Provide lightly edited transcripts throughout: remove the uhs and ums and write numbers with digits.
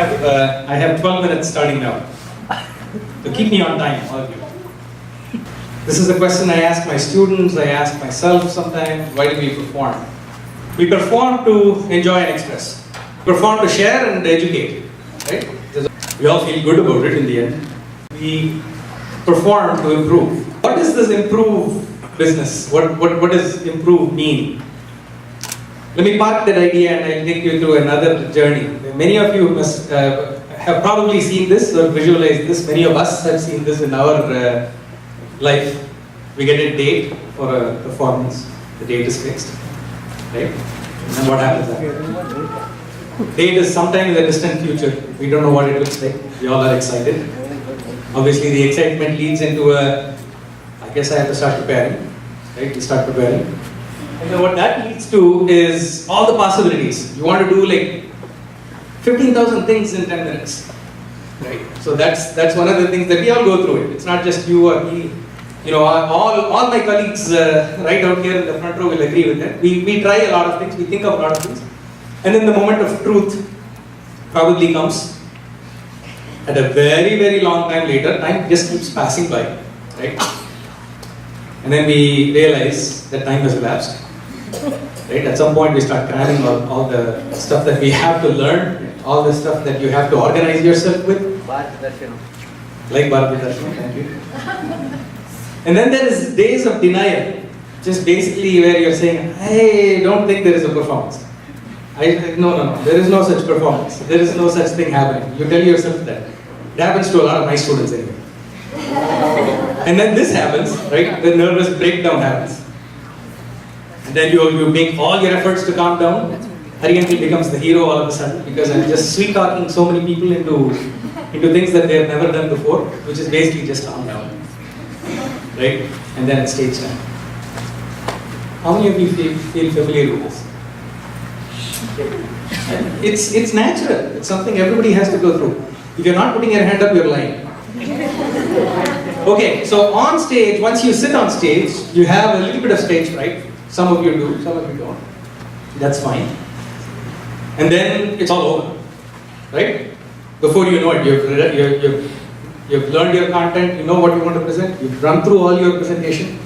I have 12 minutes starting now. So keep me on time, all of you. This is a question I ask my students, I ask myself sometimes. Why do we perform? We perform to enjoy and express. Perform to share and educate. Right? We all feel good about it in the end. We perform to improve. What is this improve business? What does improve mean? Let me park that idea and I'll take you through another journey. Many of you must have probably seen this or visualized this. Many of us have seen this in our life. We get a date for a performance. The date is fixed, right? And then what happens after? Date is sometime in the distant future. We don't know what it looks like. We all are excited. Obviously, the excitement leads into I guess I have to start preparing, right? We start preparing. And then what that leads to is all the possibilities. You want to do like 15,000 things in 10 minutes, right? So that's one of the things that we all go through it. It's not just you or me. You know, all my colleagues right out here in the front row will agree with that. We try a lot of things, we think of a lot of things. And then the moment of truth probably comes at a very, very long time later. Time just keeps passing by, right? And then we realize that time has elapsed. Right? At some point we start cramming all the stuff that we have to learn, all the stuff that you have to organize yourself with. Like Bharat Darshan, thank you. And then there is days of denial, just basically where you're saying, I don't think there is a performance. No, there is no such performance. There is no such thing happening. You tell yourself that. It happens to a lot of my students anyway. And then this happens, right? The nervous breakdown happens. And then you make all your efforts to calm down. Hariyanti becomes the hero all of a sudden because I'm just sweet talking so many people into things that they have never done before, which is basically just calm down. Right? And then it's stage time. How many of you feel familiar with this? It's natural. It's something everybody has to go through. If you're not putting your hand up, you're lying. Okay, so on stage, once you sit on stage, you have a little bit of stage fright. Some of you do, some of you don't. That's fine. And then it's all over, right? Before you know it, you've learned your content, you know what you want to present, you've run through all your presentation.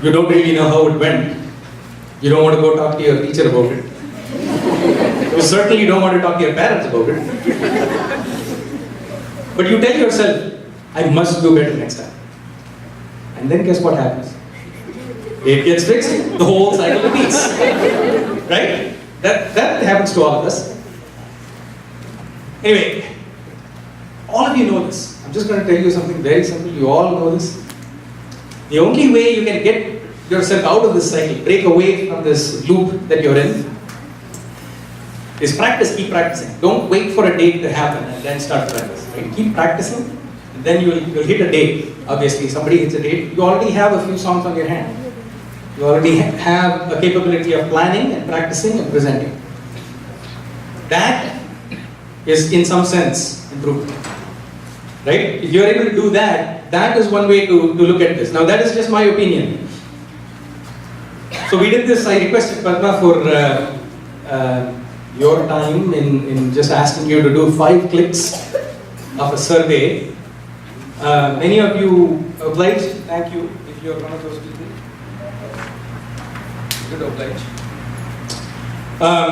You don't really know how it went. You don't want to go talk to your teacher about it. You certainly don't want to talk to your parents about it. But you tell yourself, I must do better next time. And then guess what happens? It gets fixed, the whole cycle repeats. Right? That happens to all of us. Anyway, all of you know this. I'm just going to tell you something very simple. You all know this. The only way you can get yourself out of this cycle, break away from this loop that you're in, is practice, keep practicing. Don't wait for a date to happen and then start practice. Right? Keep practicing, and then you'll hit a date. Obviously, somebody hits a date. You already have a few songs on your hand. You already have a capability of planning and practicing and presenting. That is, in some sense, improvement. Right? If you're able to do that, that is one way to look at this. Now, that is just my opinion. So we did this. I requested Padma for your time in just asking you to do 5 clicks of a survey. Many of you obliged. Thank you if you're one of those people. Good obliged.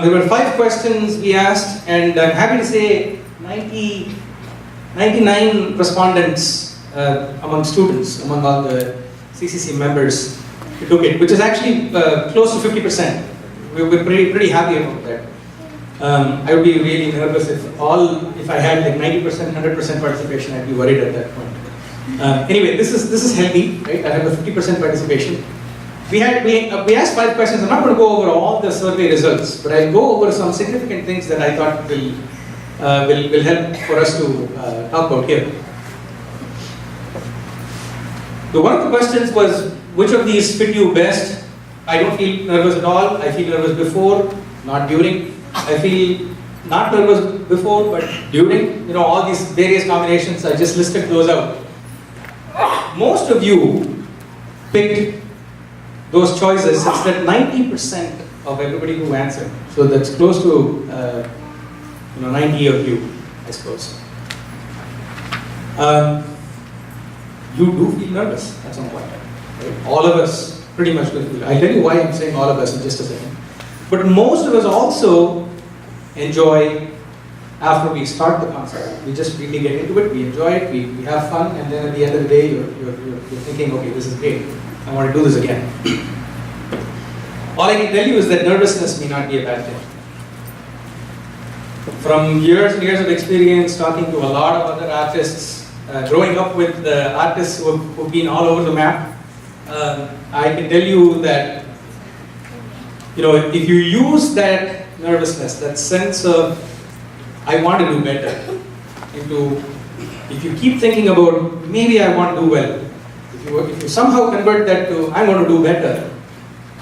There were 5 questions we asked, and I'm happy to say 99 respondents among students, among all the CCC members who took it, which is actually close to 50%. We're pretty happy about that. I would be really nervous if I had like 90%, 100% participation. I'd be worried at that point. Anyway, this is healthy, right? I have a 50% participation. We asked 5 questions. I'm not going to go over all the survey results, but I'll go over some significant things that I thought will help for us to talk about here. One of the questions was, which of these fit you best? I don't feel nervous at all. I feel nervous before, not during. I feel not nervous before, but during. You know, all these various combinations, I just listed those out. Most of you picked those choices, such that 90% of everybody who answered, so that's close to 90 of you, I suppose. You do feel nervous at some point. Right? All of us pretty much do feel. I'll tell you why I'm saying all of us in just a second. But most of us also enjoy, after we start the concert, we just really get into it, we enjoy it, we have fun, and then at the end of the day, you're thinking, okay, this is great, I want to do this again. All I can tell you is that nervousness may not be a bad thing. From years and years of experience, talking to a lot of other artists, growing up with artists who've been all over the map, I can tell you that, if you use that nervousness, that sense of, I want to do better, if you keep thinking about, maybe I want to do well, if you somehow convert that to, I want to do better,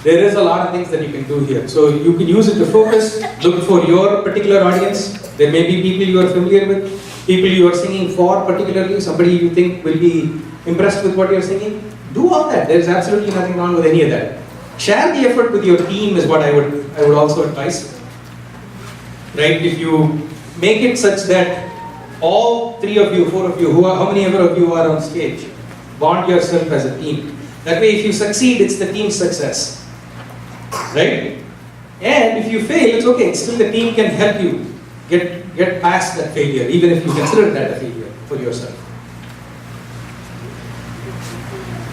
there is a lot of things that you can do here. So you can use it to focus, look for your particular audience. There may be people you are familiar with, people you are singing for particularly, somebody you think will be impressed with what you're singing. Do all that. There is absolutely nothing wrong with any of that. Share the effort with your team is what I would also advise. Right? If you make it such that all 3 of you, 4 of you, how many ever of you are on stage, bond yourself as a team. That way if you succeed, it's the team's success. Right? And if you fail, it's okay. Still the team can help you get past that failure, even if you consider that a failure for yourself.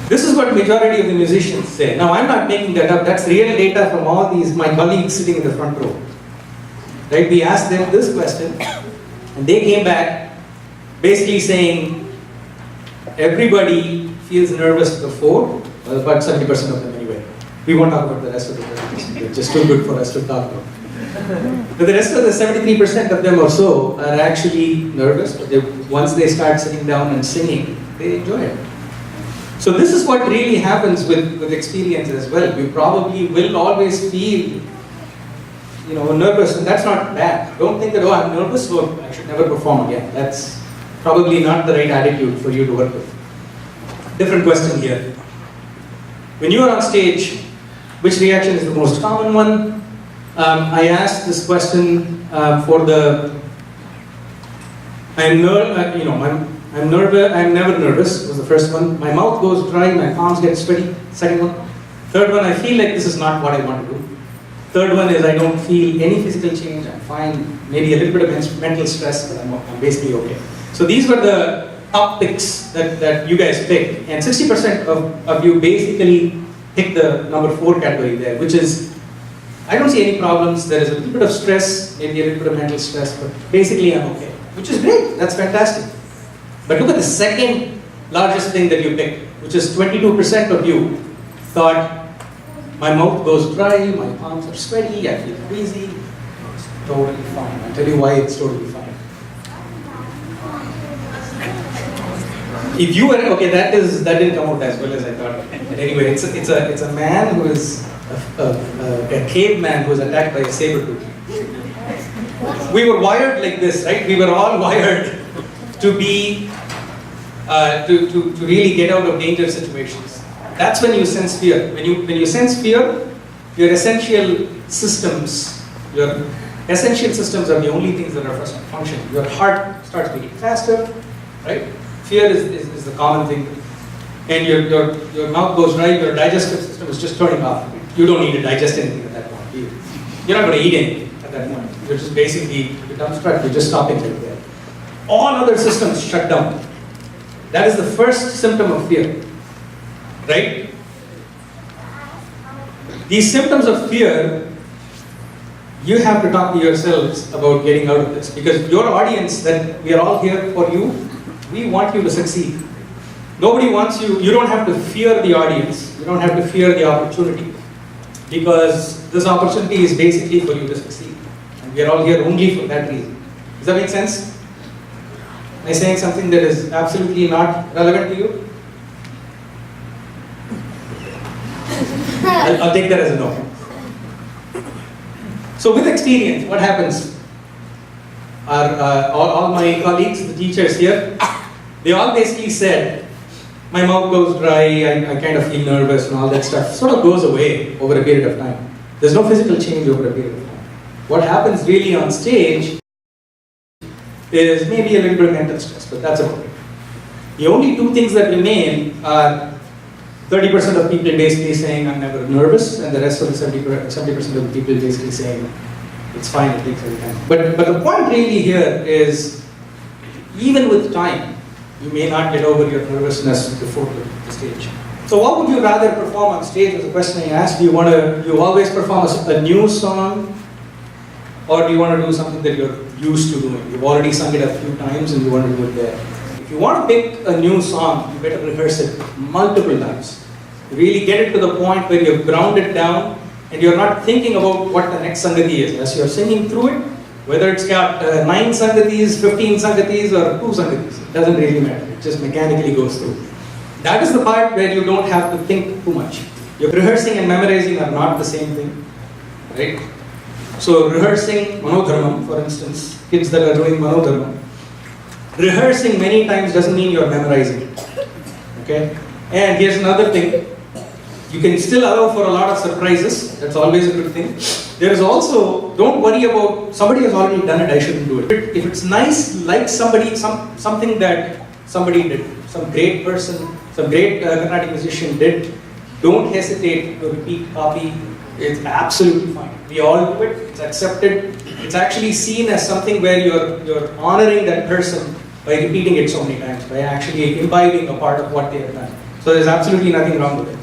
This is what majority of the musicians say. Now I'm not making that up. That's real data from all my colleagues sitting in the front row. Right? We asked them this question, and they came back basically saying everybody feels nervous before, well, about 70% of them anyway. We won't talk about the rest of the 30%. They're just too good for us to talk about. But the rest of the 73% of them or so are actually nervous, but once they start sitting down and singing, they enjoy it. So this is what really happens with experience as well. You probably will always feel nervous, and that's not bad. Don't think that, oh, I'm nervous, so I should never perform again. That's probably not the right attitude for you to work with. Different question here. When you are on stage, which reaction is the most common one? I asked this question for the. I'm never nervous was the first one. My mouth goes dry, my palms get sweaty. Second one. Third one, I feel like this is not what I want to do. Third one is I don't feel any physical change. I'm fine. Maybe a little bit of mental stress, but I'm basically okay. So these were the top picks that you guys picked, and 60% of you basically picked the number 4 category there, which is, I don't see any problems, there is a little bit of stress, maybe a little bit of mental stress, but basically I'm okay, which is great, that's fantastic. But look at the second largest thing that you picked, which is 22% of you thought, my mouth goes dry, my palms are sweaty, I feel queasy, it's totally fine. I'll tell you why it's totally fine. If you were, okay, that didn't come out as well as I thought. But anyway, it's a man who is a caveman who was attacked by a saber-tooth. We were wired like this, right? We were all wired to be to really get out of danger situations. That's when you sense fear. When you sense fear, your essential systems are the only things that are functioning. Your heart starts beating faster, right? Fear is the common thing. And your mouth goes dry, your digestive system is just turning off. You don't need to digest anything at that point. You're not going to eat anything at that point. You're just basically, you're dumbstruck, you're just stopping right there. All other systems shut down. That is the first symptom of fear, right? These symptoms of fear, you have to talk to yourselves about getting out of this, because your audience, that we are all here for you, we want you to succeed. Nobody wants you, you don't have to fear the audience, you don't have to fear the opportunity, because this opportunity is basically for you to succeed. And we are all here only for that reason. Does that make sense? Am I saying something that is absolutely not relevant to you? I'll take that as a no. So with experience, what happens? All my colleagues, the teachers here, they all basically said, my mouth goes dry, I kind of feel nervous and all that stuff. Sort of goes away over a period of time. There's no physical change over a period of time. What happens really on stage is maybe a little bit of mental stress, but that's about it. The only two things that remain are 30% of people basically saying I'm never nervous, and the rest of the 70% of the people basically saying it's fine, it takes every time. But the point really here is, even with time, you may not get over your nervousness before the stage. So what would you rather perform on stage was the question I asked. Do you always perform a new song, or do you want to do something that you're used to doing? You've already sung it a few times and you want to do it there. If you want to pick a new song, you better rehearse it multiple times. Really get it to the point where you've ground it down and you're not thinking about what the next sangati is. As you're singing through it, whether it's got 9 sangatis, 15 sangatis, or 2 sangatis, it doesn't really matter. It just mechanically goes through. That is the part where you don't have to think too much. Your rehearsing and memorizing are not the same thing, right? So rehearsing manodharmam, for instance, kids that are doing manodharmam, rehearsing many times doesn't mean you're memorizing it, okay? And here's another thing. You can still allow for a lot of surprises. That's always a good thing. There is also, don't worry about, somebody has already done it, I shouldn't do it. If it's nice, like somebody, something that somebody did, some great person, some great Carnatic musician did, don't hesitate to repeat, copy. It's absolutely fine. We all do it, it's accepted. It's actually seen as something where you're honoring that person by repeating it so many times, by actually imbibing a part of what they have done. So there's absolutely nothing wrong with it.